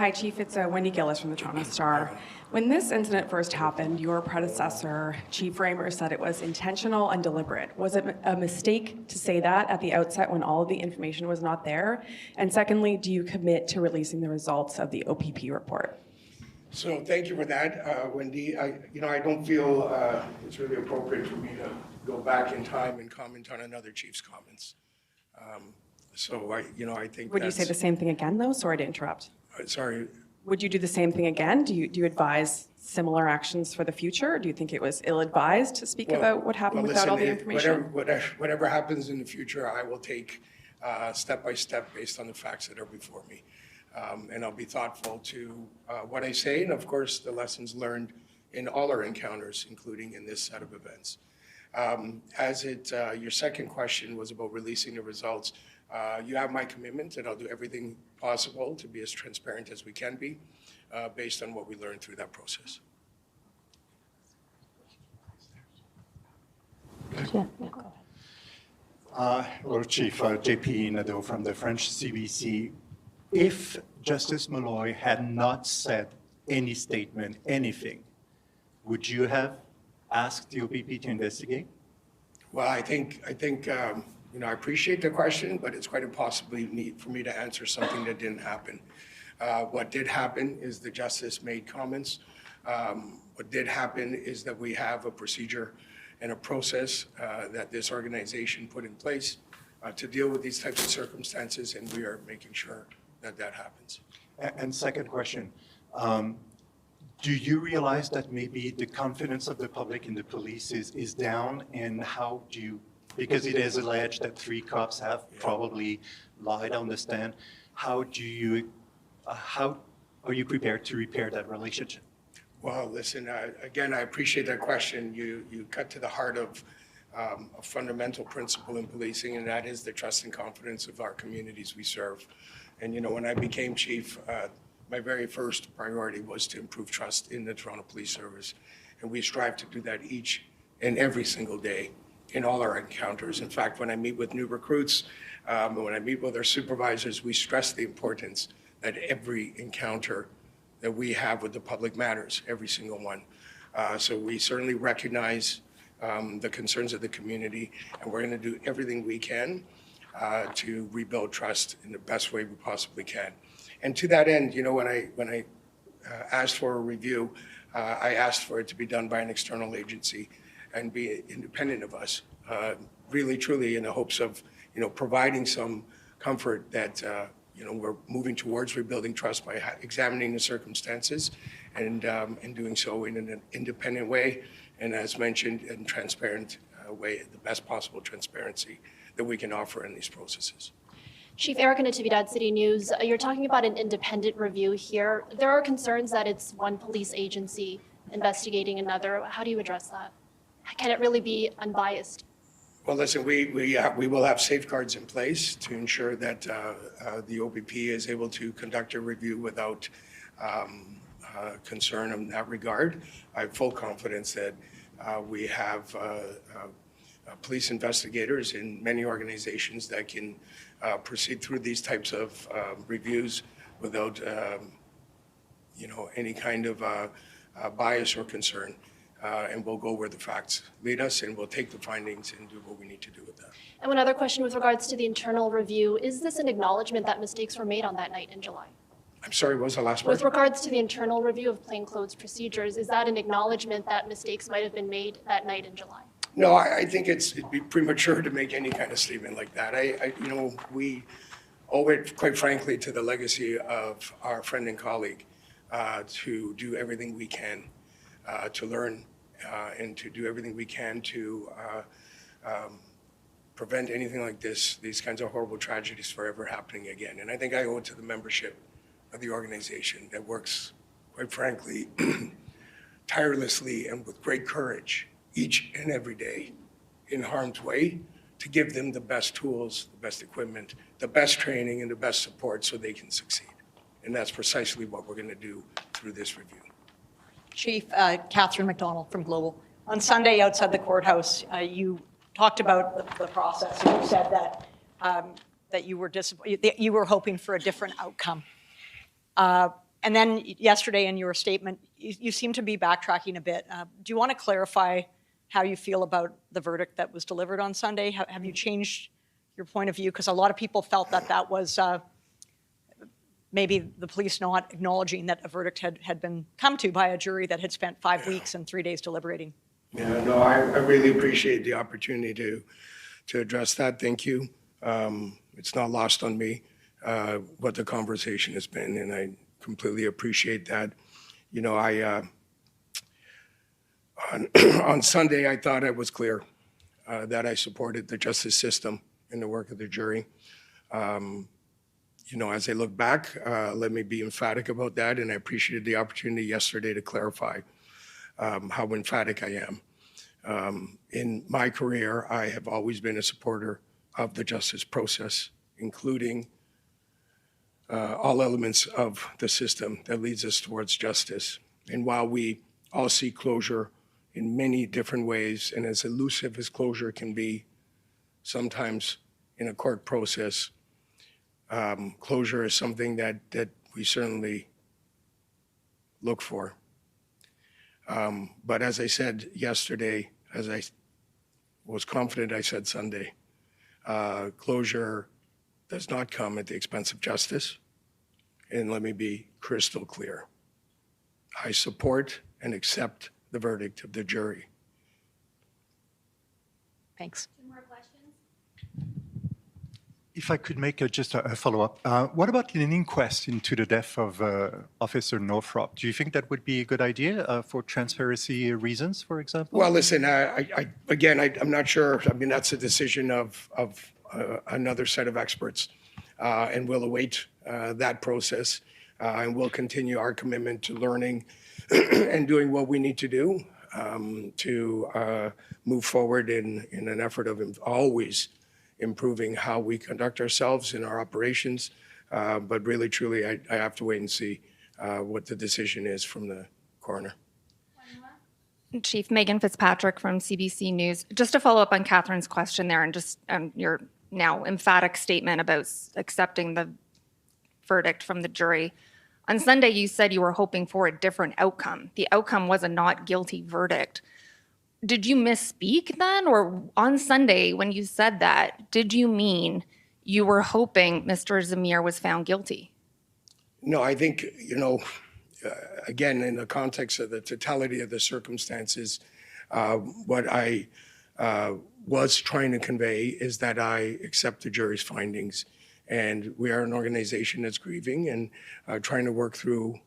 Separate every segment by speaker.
Speaker 1: Hi, Chief. It's Wendy Gillis from the Toronto Star. When this incident first happened, your predecessor, Chief Raymer, said it was intentional and deliberate. Was it a mistake to say that at the outset when all of the information was not there? And secondly, do you commit to releasing the results of the OPP report?
Speaker 2: So thank you for that, Wendy. I don't feel it's really appropriate for me to go back in time and comment on another chief's comments. I think.
Speaker 1: Would you say the same thing again, though? Sorry to interrupt.
Speaker 2: Sorry.
Speaker 1: Would you do the same thing again? Do you advise similar actions for the future? Or do you think it was ill-advised to speak about what happened without all the information?
Speaker 2: Whatever happens in the future, I will take step by step based on the facts that are before me. And I'll be thoughtful to what I say, and of course, the lessons learned in all our encounters, including in this set of events. Your second question was about releasing the results. You have my commitment, and I'll do everything possible to be as transparent as we can be, based on what we learned through that process.
Speaker 3: Yeah, go ahead.
Speaker 4: Hello, Chief. JP Nadeau from the French CBC. If Justice Malloy had not said any statement, anything, would you have asked the OPP to investigate?
Speaker 2: Well, I think I appreciate the question, but it's quite impossible for me to answer something that didn't happen. What did happen is the justice made comments. What did happen is that we have a procedure and a process that this organization put in place to deal with these types of circumstances, and we are making sure that happens.
Speaker 4: And second question, do you realize that maybe the confidence of the public in the police is down, and how do you, because it is alleged that 3 cops have probably lied on the stand, how are you prepared to repair that relationship?
Speaker 2: Well, listen, again, I appreciate that question. You cut to the heart of a fundamental principle in policing, and that is the trust and confidence of our communities we serve. And when I became chief, my very first priority was to improve trust in the Toronto Police Service. And we strive to do that each and every single day in all our encounters. In fact, when I meet with new recruits, when I meet with our supervisors, we stress the importance that every encounter that we have with the public matters, every single one. So we certainly recognize the concerns of the community, and we're going to do everything we can to rebuild trust in the best way we possibly can. And to that end, when I asked for a review, I asked for it to be done by an external agency and be independent of us, really, truly in the hopes of, providing some comfort that, we're moving towards rebuilding trust by examining the circumstances and doing so in an independent way, and as mentioned, in transparent way, the best possible transparency that we can offer in these processes.
Speaker 3: Chief Erica Natividad, City News. You're talking about an independent review here. There are concerns that it's one police agency investigating another. How do you address that? Can it really be unbiased?
Speaker 2: Well, listen, we will have safeguards in place to ensure that the OPP is able to conduct a review without concern in that regard. I have full confidence that we have police investigators in many organizations that can proceed through these types of reviews without, any kind of bias or concern. And we'll go where the facts lead us, and we'll take the findings and do what we need to do with that.
Speaker 3: And one other question with regards to the internal review, is this an acknowledgement that mistakes were made on that night in July?
Speaker 2: I'm sorry, what was the last part?
Speaker 3: With regards to the internal review of plainclothes procedures, is that an acknowledgement that mistakes might have been made that night in July?
Speaker 2: No, I think it'd be premature to make any kind of statement like that. We owe it, quite frankly, to the legacy of our friend and colleague to do everything we can to learn and to do everything we can to prevent anything like this, these kinds of horrible tragedies from ever happening again. And I think I owe it to the membership of the organization that works, quite frankly, tirelessly and with great courage each and every day in harm's way to give them the best tools, the best equipment, the best training, and the best support so they can succeed. And that's precisely what we're going to do through this review.
Speaker 5: Chief, Katherine McDonald from Global. On Sunday outside the courthouse, you talked about the process, and you said that that you were hoping for a different outcome. And then yesterday in your statement, you seem to be backtracking a bit. Do you want to clarify how you feel about the verdict that was delivered on Sunday? Have you changed your point of view? Because a lot of people felt that that was maybe the police not acknowledging that a verdict had been come to by a jury that had spent 5 weeks and 3 days deliberating.
Speaker 2: Yeah, no, I really appreciate the opportunity to address that. Thank you. It's not lost on me what the conversation has been, and I completely appreciate that. You know, on Sunday, I thought I was clear that I supported the justice system and the work of the jury. You know, as I look back, let me be emphatic about that, and I appreciated the opportunity yesterday to clarify how emphatic I am. In my career, I have always been a supporter of the justice process, including all elements of the system that leads us towards justice. And while we all seek closure in many different ways, and as elusive as closure can be, sometimes in a court process, closure is something that we certainly look for. But as I said yesterday, as I was confident I said Sunday, closure does not come at the expense of justice. And let me be crystal clear. I support and accept the verdict of the jury.
Speaker 5: Thanks.
Speaker 4: If I could make just a follow-up. What about an inquest into the death of Officer Northrop? Do you think that would be a good idea for transparency reasons, for example?
Speaker 2: Well, listen, I'm not sure. I mean, that's a decision of another set of experts, and we'll await that process, and we'll continue our commitment to learning and doing what we need to do to move forward in an effort of always improving how we conduct ourselves in our operations. But really, truly, I have to wait and see what the decision is from the coroner.
Speaker 6: Chief Megan Fitzpatrick from CBC News. Just to follow up on Catherine's question there and just your now emphatic statement about accepting the verdict from the jury. On Sunday, you said you were hoping for a different outcome. The outcome was a not guilty verdict. Did you misspeak then? Or on Sunday, when you said that, did you mean you were hoping Mr. Zameer was found guilty?
Speaker 2: No, I think, you know, again, in the context of the totality of the circumstances, what I was trying to convey is that I accept the jury's findings. And we are an organization that's grieving and trying to work through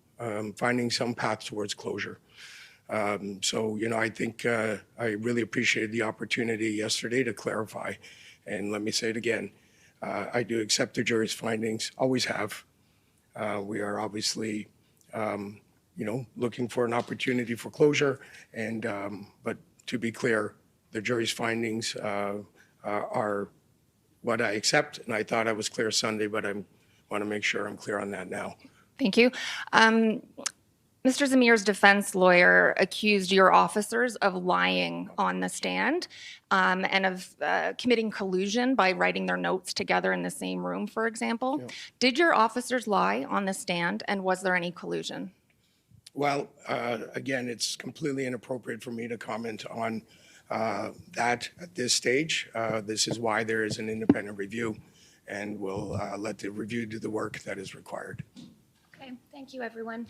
Speaker 2: finding some path towards closure. So, you know, I think I really appreciated the opportunity yesterday to clarify. And let me say it again, I do accept the jury's findings, always have. We are obviously, you know, looking for an opportunity for closure. And, but to be clear, the jury's findings are what I accept. And I thought I was clear Sunday, but I want to make sure I'm clear on that now.
Speaker 6: Thank you. Mr. Zameer's defense lawyer accused your officers of lying on the stand and of committing collusion by writing their notes together in the same room, for example. Yeah. Did your officers lie on the stand, and was there any collusion?
Speaker 2: Well, again, it's completely inappropriate for me to comment on that at this stage. This is why there is an independent review, and we'll let the review do the work that is required.
Speaker 6: Okay, thank you, everyone.